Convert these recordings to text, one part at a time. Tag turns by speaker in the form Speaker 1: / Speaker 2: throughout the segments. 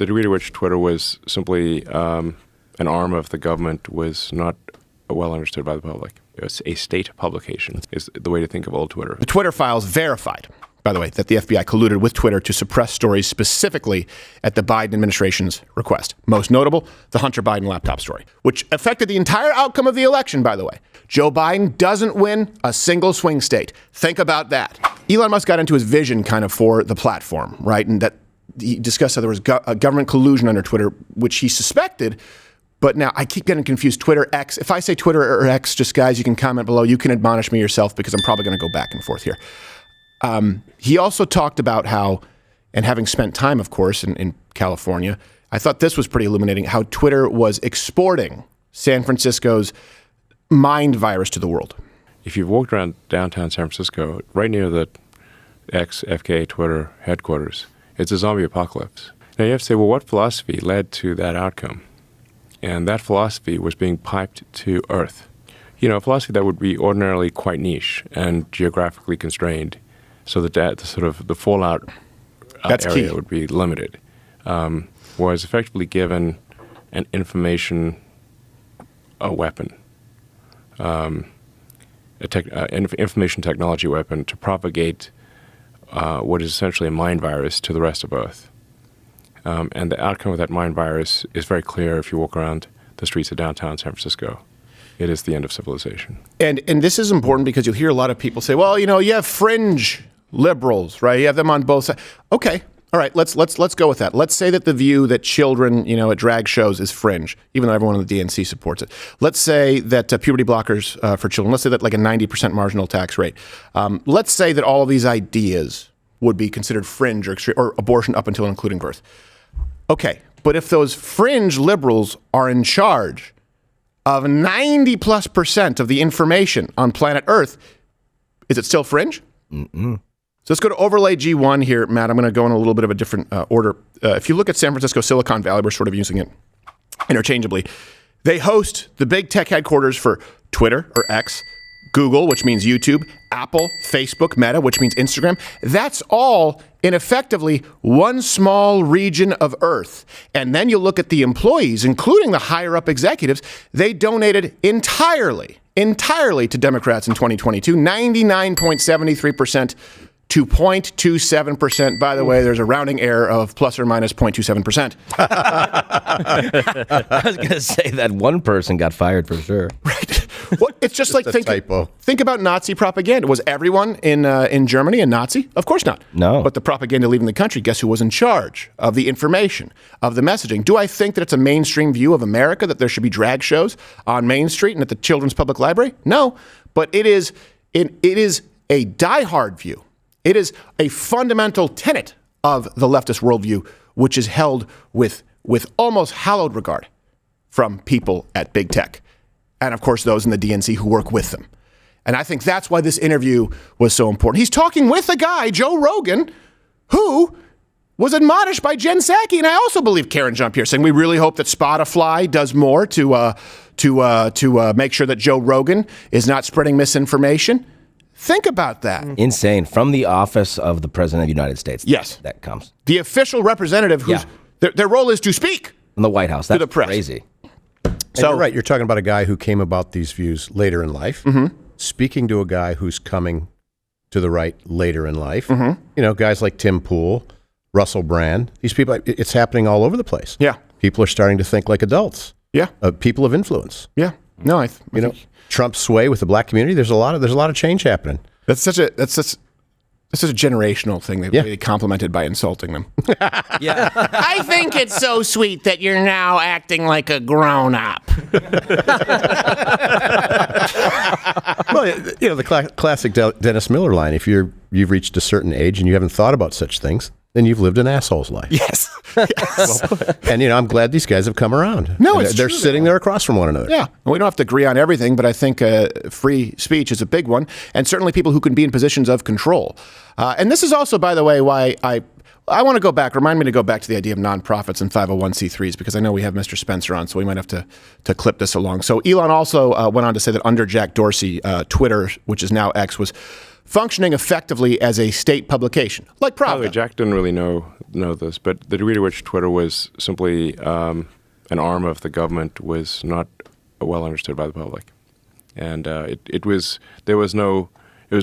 Speaker 1: the degree to which Twitter was simply an arm of the government was not well understood by the public. It was a state publication is the way to think of old Twitter.
Speaker 2: The Twitter files verified, by the way, that the FBI colluded with Twitter to suppress stories specifically at the Biden administration's request. Most notable, the Hunter Biden laptop story, which affected the entire outcome of the election, by the way. Joe Biden doesn't win a single swing state. Think about that. Elon Musk got into his vision kind of for the platform, right? And that he discussed how there was a government collusion under Twitter, which he suspected. But now I keep getting confused. Twitter, X. If I say Twitter or X, just guys, you can comment below. You can admonish me yourself because I'm probably going to go back and forth here. He also talked about how, and having spent time, of course, in California, I thought this was pretty illuminating, how Twitter was exporting San Francisco's mind virus to the world.
Speaker 1: If you've walked around downtown San Francisco, right near the FK Twitter headquarters, it's a zombie apocalypse. Now you have to say, well, what philosophy led to that outcome? And that philosophy was being piped to Earth. You know, a philosophy that would be ordinarily quite niche and geographically constrained, so that the sort of the fallout area would be limited, was effectively given an information weapon, information technology weapon to propagate what is essentially a mind virus to the rest of Earth. And the outcome of that mind virus is very clear if you walk around the streets of downtown San Francisco. It is the end of civilization.
Speaker 2: And this is important because you'll hear a lot of people say, well, you know, you have fringe liberals, right? You have them on both sides. Okay. All right. Let's go with that. Let's say that the view that children, you know, at drag shows is fringe, even though everyone in the DNC supports it. Let's say that puberty blockers for children, let's say that like a 90% marginal tax rate. Let's say that all of these ideas would be considered fringe or abortion up until and including birth. Okay, but if those fringe liberals are in charge of 90+% of the information on planet Earth, is it still fringe? Mm-mm. So let's go to overlay G1 here, Matt. I'm going to go in a little bit of a different order. If you look at San Francisco, Silicon Valley, we're sort of using it interchangeably. They host the big tech headquarters for Twitter or X, Google, which means YouTube, Apple, Facebook, Meta, which means Instagram. That's all in effectively one small region of Earth. And then you look at the employees, including the higher up executives, they donated entirely to Democrats in 2022, 99.73% to 0.27%. By the way, there's a rounding error of plus or minus 0.27%.
Speaker 3: I was going to say that one person got fired for sure.
Speaker 2: Right. Well, it's just like think about Nazi propaganda. Was everyone in Germany a Nazi? Of course not.
Speaker 3: No.
Speaker 2: But the propaganda leaving the country, guess who was in charge of the information, of the messaging? Do I think that it's a mainstream view of America that there should be drag shows on Main Street and at the Children's Public Library? No. But it is a diehard view. It is a fundamental tenet of the leftist worldview, which is held with almost hallowed regard from people at big tech. And, of course, those in the DNC who work with them. And I think that's why this interview was so important. He's talking with a guy, Joe Rogan, who was admonished by Jen Psaki. And I also believe Karen Jean-Pierre saying we really hope that Spotify does more to make sure that Joe Rogan is not spreading misinformation. Think about that.
Speaker 3: Insane. From the office of the President of the United States.
Speaker 2: Yes.
Speaker 3: That comes.
Speaker 2: The official representative whose their role is to speak.
Speaker 3: From the White House. That's
Speaker 2: to the press.
Speaker 3: Crazy.
Speaker 4: So you're right. You're talking about a guy who came about these views later in life, speaking to a guy who's coming to the right later in life. You know, guys like Tim Pool, Russell Brand. These people, it's happening all over the place.
Speaker 2: Yeah.
Speaker 4: People are starting to think like adults.
Speaker 2: Yeah.
Speaker 4: People of influence.
Speaker 2: Yeah. No, I
Speaker 4: know, Trump's sway with the black community. There's a lot of change happening.
Speaker 2: That's such a generational thing. They really complimented by insulting them.
Speaker 3: Yeah.
Speaker 2: I think it's so sweet that you're now acting like a grown-up.
Speaker 4: Well, you know, the classic Dennis Miller line, if you've reached a certain age and you haven't thought about such things, then you've lived an asshole's life.
Speaker 2: Yes.
Speaker 4: And, you know, I'm glad these guys have come around.
Speaker 2: No, it's
Speaker 4: They're
Speaker 2: true,
Speaker 4: sitting there across from one another.
Speaker 2: Yeah. We don't have to agree on everything, but I think free speech is a big one, and certainly people who can be in positions of control. And this is also, by the way, why I want to go back. Remind me to go back to the idea of nonprofits and 501c3s, because I know we have Mr. Spencer on, so we might have to clip this along. So Elon also went on to say that under Jack Dorsey, Twitter, which is now X, was functioning effectively as a state publication, like Pravda.
Speaker 1: By the way, Jack didn't really know know this, but the degree to which Twitter was simply an arm of the government was not well understood by the public. And it was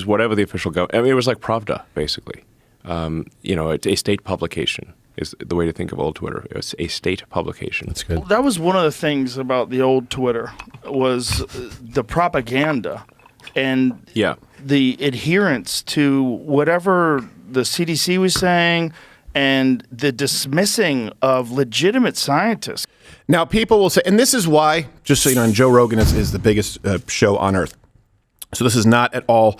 Speaker 1: whatever the official government, I mean, it was like Pravda, basically. It's a state publication is the way to think of old Twitter. It's a state publication.
Speaker 4: That's good.
Speaker 5: Well, that was one of the things about the old Twitter was the propaganda and the adherence to whatever the CDC was saying and the dismissing of legitimate scientists.
Speaker 2: Now, people will say, and this is why, just so you know, and Joe Rogan is the biggest show on earth. So this is not at all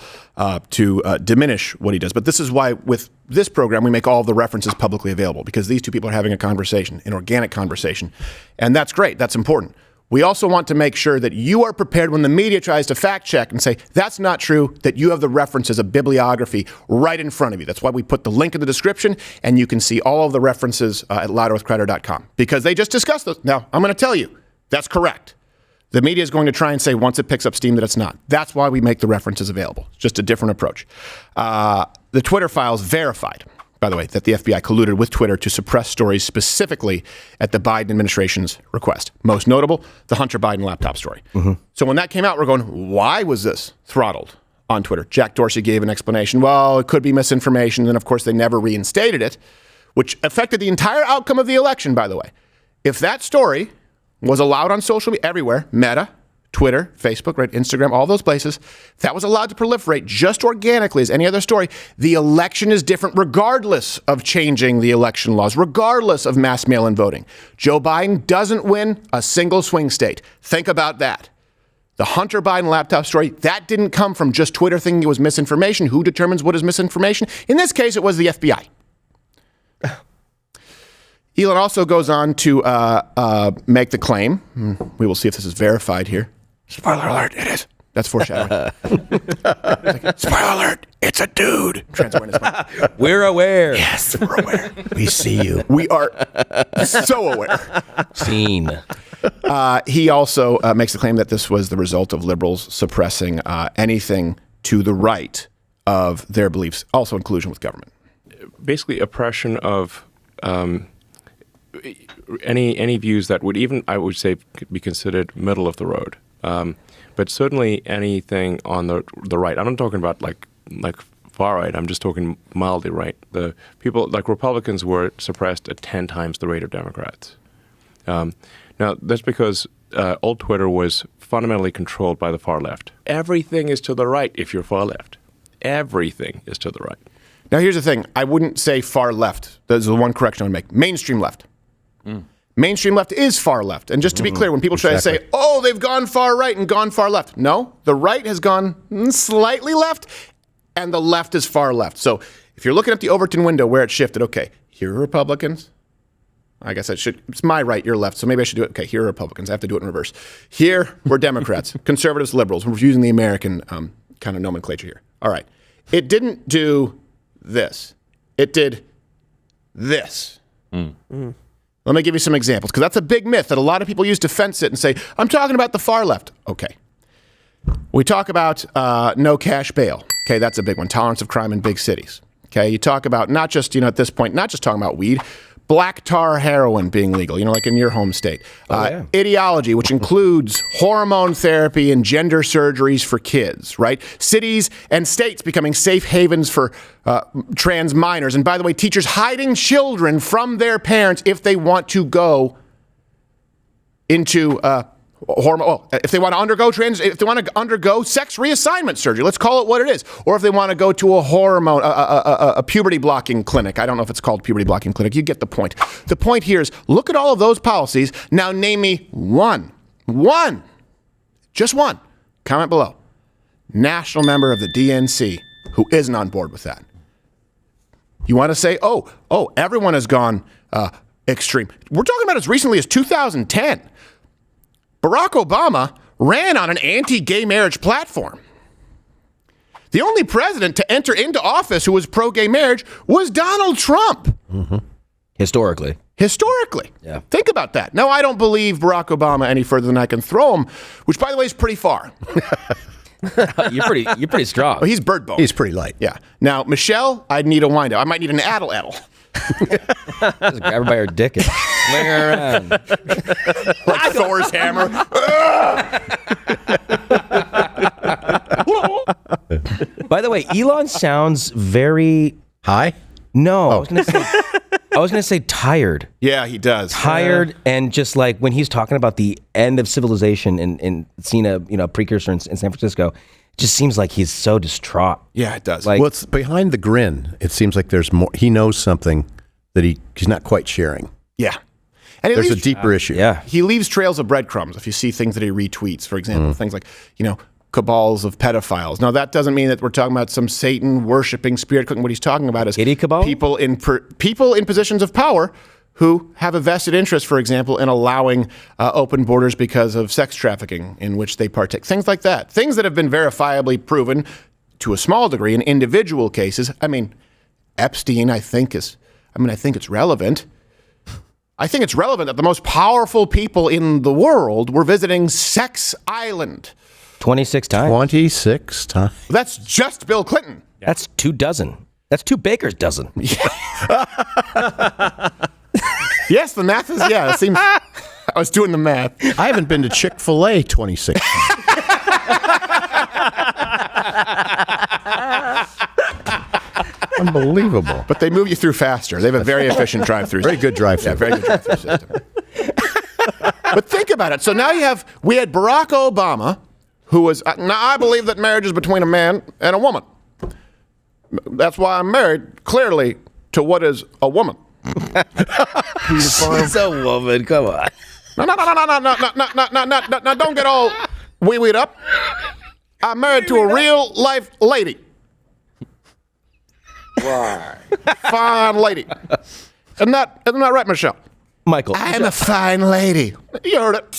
Speaker 2: to diminish what he does, but this is why with this program we make all of the references publicly available, because these two people are having a conversation, an organic conversation, and that's great. That's important. We also want to make sure that you are prepared when the media tries to fact check and say, that's not true, that you have the references of bibliography right in front of you. That's why we put the link in the description, and you can see all of the references at louderwithcrowder.com, because they just discussed those. Now, I'm going to tell you, that's correct. The media is going to try and say once it picks up steam that it's not. That's why we make the references available. It's just a different approach. The Twitter files verified, by the way, that the FBI colluded with Twitter to suppress stories specifically at the Biden administration's request. Most notable, the Hunter Biden laptop story. Mm-hmm. So when that came out, we're going, why was this throttled on Twitter? Jack Dorsey gave an explanation. Well, it could be misinformation. And of course, they never reinstated it, which affected the entire outcome of the election, by the way. If that story was allowed on social media everywhere, Meta, Twitter, Facebook, right, Instagram, all those places, that was allowed to proliferate just organically as any other story, the election is different regardless of changing the election laws, regardless of mass mail-in voting. Joe Biden doesn't win a single swing state. Think about that. The Hunter Biden laptop story, that didn't come from just Twitter thinking it was misinformation. Who determines what is misinformation? In this case, it was the FBI. Elon also goes on to make the claim. We will see if this is verified here. Spoiler alert, it is. That's foreshadowing. Spoiler alert, it's a dude.
Speaker 3: We're aware.
Speaker 2: Yes, we're aware. We see you. We are so aware.
Speaker 3: Seen.
Speaker 2: He also makes the claim that this was the result of liberals suppressing anything to the right of their beliefs, also in collusion with government.
Speaker 1: Basically, oppression of any views that would even, I would say, could be considered middle of the road. But certainly anything on the right. I'm not talking about like far right. I'm just talking mildly right. The people like Republicans were suppressed at 10 times the rate of Democrats. Now that's because old Twitter was fundamentally controlled by the far left. Everything is to the right if you're far left. Everything is to the right.
Speaker 2: Now here's the thing. I wouldn't say far left. There's the one correction I would make. Mainstream left. Mainstream left is far left. And just to be clear, when people try to say, oh, they've gone far right and gone far left. No, the right has gone slightly left and the left is far left. So if you're looking at the Overton window where it shifted, okay, here are Republicans. I guess it's my right, your left, so maybe I should do it. Okay, here are Republicans. I have to do it in reverse. Here, we're Democrats, conservatives, liberals. We're using the American kind of nomenclature here. All right. It didn't do this. It did this. Let me give you some examples, because that's a big myth that a lot of people use to fence it and say, I'm talking about the far left. Okay. We talk about no cash bail. Okay, that's a big one. Tolerance of crime in big cities. Okay, you talk about not just, at this point, not just talking about weed, black tar heroin being legal, like in your home state. Ideology, which includes hormone therapy and gender surgeries for kids, right? Cities and states becoming safe havens for trans minors. And by the way, teachers hiding children from their parents if they want to go into if they want to undergo sex reassignment surgery, let's call it what it is, or if they want to go to a puberty blocking clinic. I don't know if it's called puberty blocking clinic. You get the point. The point here is look at all of those policies. Now name me one, just one. Comment below. National member of the DNC who isn't on board with that. You want to say, oh, everyone has gone extreme. We're talking about as recently as 2010. Barack Obama ran on an anti-gay marriage platform. The only president to enter into office who was pro-gay marriage was Donald Trump.
Speaker 3: Mm-hmm. Historically.
Speaker 2: Yeah. Think about that. Now, I don't believe Barack Obama any further than I can throw him, which, by the way, is pretty far.
Speaker 3: You're pretty strong.
Speaker 2: Oh, he's bird bone.
Speaker 4: He's pretty light.
Speaker 2: Yeah. Now, Michelle, I'd need a wind-up. I might need an addle.
Speaker 3: Just grab her by her dick and swing her around.
Speaker 2: Like Thor's hammer.
Speaker 3: By the way, Elon sounds very
Speaker 4: Hi?
Speaker 3: no. I was gonna say tired.
Speaker 2: Yeah, he does.
Speaker 3: Tired and just like when he's talking about the end of civilization and seeing a precursor in San Francisco, it just seems like he's so distraught.
Speaker 2: Yeah, it does.
Speaker 3: Like-
Speaker 4: Well, it's behind the grin. It seems like there's more. He knows something that he's not quite sharing.
Speaker 2: Yeah. And he
Speaker 4: There's a
Speaker 2: leaves,
Speaker 4: deeper issue.
Speaker 3: Yeah.
Speaker 2: he leaves trails of breadcrumbs. If you see things that he retweets, for example, things like, cabals of pedophiles. Now, that doesn't mean that we're talking about some Satan worshiping spirit. What he's talking about is
Speaker 3: Kitty cabal?
Speaker 2: people in positions of power who have a vested interest, for example, in allowing open borders because of sex trafficking in which they partake. Things like that. Things that have been verifiably proven to a small degree in individual cases. I mean, Epstein, I think it's relevant. I think it's relevant that the most powerful people in the world were visiting Sex Island.
Speaker 3: 26 times.
Speaker 4: 26 times.
Speaker 2: That's just Bill Clinton.
Speaker 3: That's 2 dozen. That's 2 baker's dozen.
Speaker 2: Yes, the math is, it seems, I was doing the math.
Speaker 4: I haven't been to Chick-fil-A 26 times. Unbelievable.
Speaker 2: But they move you through faster. They have a very efficient drive-through
Speaker 4: Very good drive-through.
Speaker 2: Yeah, very good drive-through system. But think about it. So now we had Barack Obama, who was, now I believe that marriage is between a man and a woman. That's why I'm married, clearly, to what is a woman.
Speaker 3: It's a woman. Come on.
Speaker 2: No, don't get all wee-weed up. I'm married to a real-life lady.
Speaker 1: Why?
Speaker 2: Fine lady. Isn't that right, Michelle?
Speaker 3: Michael.
Speaker 2: I'm a fine lady. You heard it.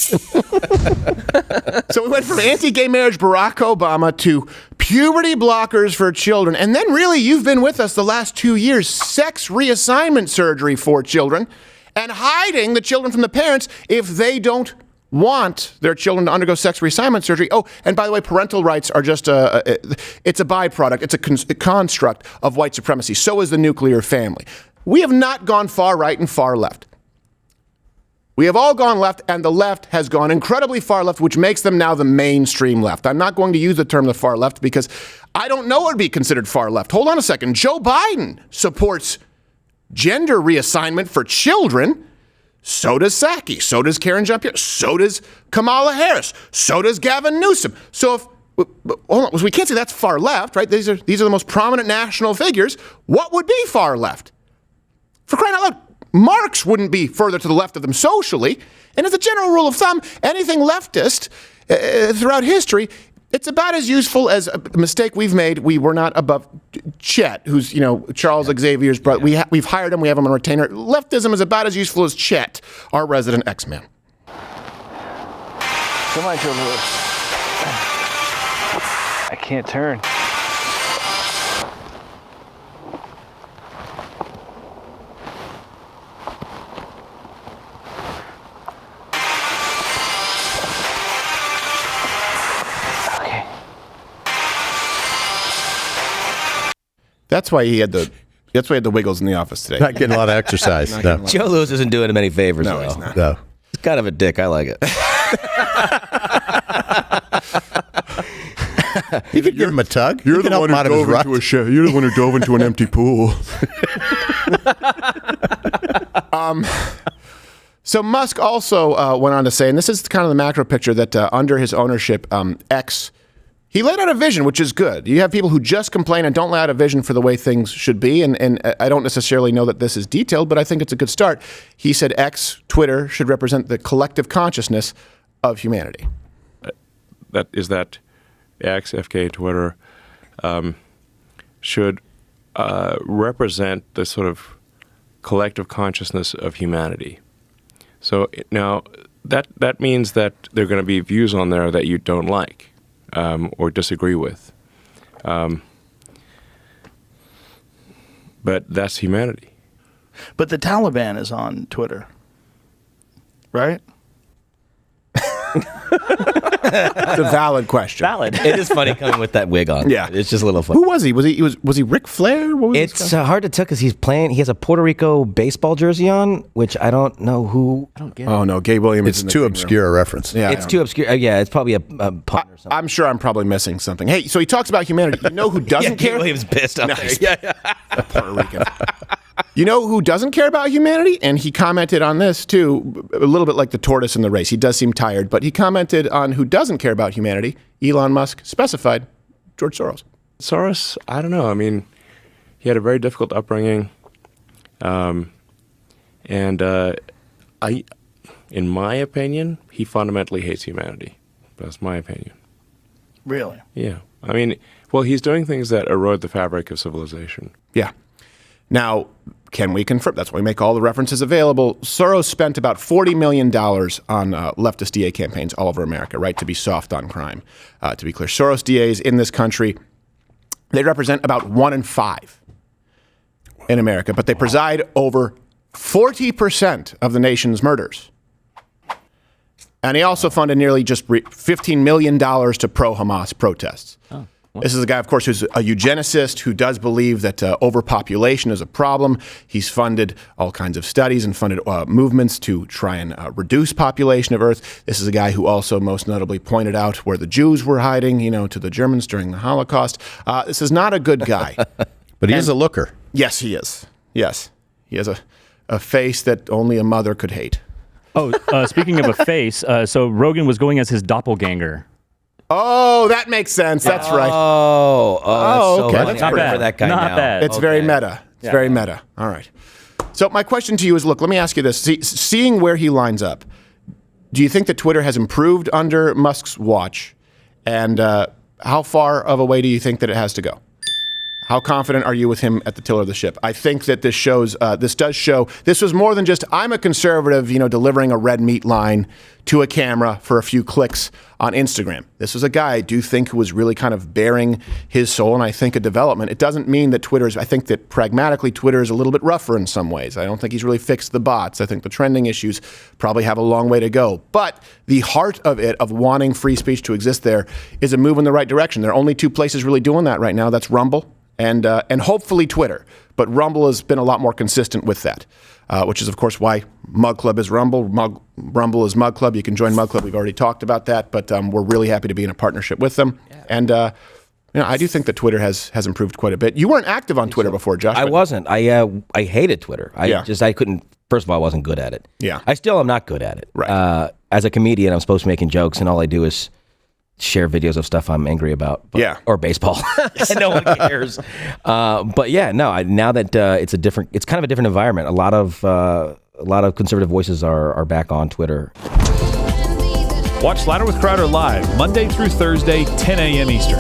Speaker 2: So we went from anti-gay marriage Barack Obama to puberty blockers for children. And then really you've been with us the last 2 years, sex reassignment surgery for children and hiding the children from the parents if they don't want their children to undergo sex reassignment surgery. Oh, and by the way, parental rights are just it's a byproduct. It's a construct of white supremacy. So is the nuclear family. We have not gone far right and far left. We have all gone left, and the left has gone incredibly far left, which makes them now the mainstream left. I'm not going to use the term the far left because I don't know what would be considered far left. Hold on a second. Joe Biden supports gender reassignment for children. So does Psaki. So does Karen Jean-Pierre. So does Kamala Harris. So does Gavin Newsom. So hold on, we can't say that's far left, right? These are the most prominent national figures. What would be far left? For crying out loud, Marx wouldn't be further to the left of them socially. And as a general rule of thumb, anything leftist throughout history, it's about as useful as a mistake we've made. We were not above Chet, who's, Charles Xavier's brother. We've hired him. We have him on retainer. Leftism is about as useful as Chet, our resident X-Man.
Speaker 6: Come on, Joe Lewis. I can't turn.
Speaker 2: That's why he had the wiggles in the office today.
Speaker 4: Not getting a lot of exercise. No.
Speaker 3: Joe Lewis isn't doing him any favors.
Speaker 2: No,
Speaker 3: though.
Speaker 2: he's not.
Speaker 4: No.
Speaker 3: He's kind of a dick. I like it.
Speaker 4: You could give him a tug. You can help him out of his rut.
Speaker 2: You're the one who dove into an empty pool. So Musk also went on to say, and this is kind of the macro picture, that under his ownership, X, he laid out a vision, which is good. You have people who just complain and don't lay out a vision for the way things should be, and I don't necessarily know that this is detailed, but I think it's a good start. He said X, Twitter, should represent the collective consciousness of humanity.
Speaker 1: That X, FK, Twitter should represent the sort of collective consciousness of humanity. So now that means that there are going to be views on there that you don't like or disagree with. But that's humanity.
Speaker 5: But the Taliban is on Twitter, right?
Speaker 2: It's a valid question.
Speaker 7: Valid.
Speaker 3: It is funny coming with that wig on.
Speaker 2: Yeah.
Speaker 3: It's just a little funny.
Speaker 2: Who was he? Was he Ric Flair? What was this
Speaker 3: It's
Speaker 2: guy?
Speaker 3: hard to tell because he's playing. He has a Puerto Rico baseball jersey on, which I don't know who.
Speaker 7: I don't get
Speaker 2: Oh no, Gabe Williams.
Speaker 4: It's
Speaker 2: is in the
Speaker 4: too
Speaker 2: green room.
Speaker 4: obscure a reference.
Speaker 2: Yeah,
Speaker 3: It's too obscure. Yeah, it's probably a pun or something.
Speaker 2: I'm sure I'm probably missing something. Hey, so he talks about humanity. You know who doesn't care?
Speaker 3: Williams pissed out
Speaker 2: Nice.
Speaker 3: there. Yeah.
Speaker 2: Puerto Rican. You know who doesn't care about humanity? And he commented on this too, a little bit like the tortoise in the race. He does seem tired, but he commented on who doesn't care about humanity. Elon Musk specified George Soros.
Speaker 1: Soros, I don't know. I mean, he had a very difficult upbringing, and in my opinion, he fundamentally hates humanity. That's my opinion.
Speaker 5: Really?
Speaker 1: Yeah. I mean, well, he's doing things that erode the fabric of civilization.
Speaker 2: Yeah. Now, can we confirm? That's why we make all the references available. Soros spent about $40 million on leftist DA campaigns all over America, right, to be soft on crime. To be clear, Soros DAs in this country, they represent about 1 in 5 in America, but they preside over 40% of the nation's murders. And he also funded nearly just $15 million to pro-Hamas protests. This is a guy, of course, who's a eugenicist who does believe that overpopulation is a problem. He's funded all kinds of studies and funded movements to try and reduce population of Earth. This is a guy who also most notably pointed out where the Jews were hiding, to the Germans during the Holocaust. This is not a good guy.
Speaker 4: But he is a looker.
Speaker 2: Yes, he is. Yes. He has a face that only a mother could hate.
Speaker 7: Oh, speaking of a face, so Rogan was going as his doppelganger.
Speaker 2: Oh, that makes sense. That's right.
Speaker 3: Oh, that's
Speaker 2: okay.
Speaker 3: So
Speaker 2: That's
Speaker 3: much
Speaker 7: bad.
Speaker 3: for that guy
Speaker 7: Not
Speaker 3: now.
Speaker 7: bad.
Speaker 2: It's very meta. It's very meta. All right. So my question to you is, look, let me ask you this. Seeing where he lines up, do you think that Twitter has improved under Musk's watch? And how far of a way do you think that it has to go? How confident are you with him at the tiller of the ship? I think that this does show, this was more than just, I'm a conservative, delivering a red meat line to a camera for a few clicks on Instagram. This was a guy, I do think, who was really kind of bearing his soul, and I think a development. It doesn't mean that I think that pragmatically Twitter is a little bit rougher in some ways. I don't think he's really fixed the bots. I think the trending issues probably have a long way to go. But the heart of it, of wanting free speech to exist there, is a move in the right direction. There are only 2 places really doing that right now. That's Rumble and hopefully Twitter. But Rumble has been a lot more consistent with that, which is, of course, why Mug Club is Rumble. Rumble is Mug Club. You can join Mug Club. We've already talked about that, but we're really happy to be in a partnership with them. Yeah. And I do think that Twitter has improved quite a bit. You weren't active on Twitter before, Josh.
Speaker 3: I wasn't. I hated Twitter. I couldn't. First of all, I wasn't good at it.
Speaker 2: Yeah.
Speaker 3: I still am not good at it.
Speaker 2: Right.
Speaker 3: As a comedian, I'm supposed to be making jokes, and all I do is share videos of stuff I'm angry about. Or baseball. And no one cares. But yeah, no. Now that it's kind of a different environment. A lot of conservative voices are back on Twitter.
Speaker 8: Watch Slider with Crowder live Monday through Thursday, 10 a.m. Eastern.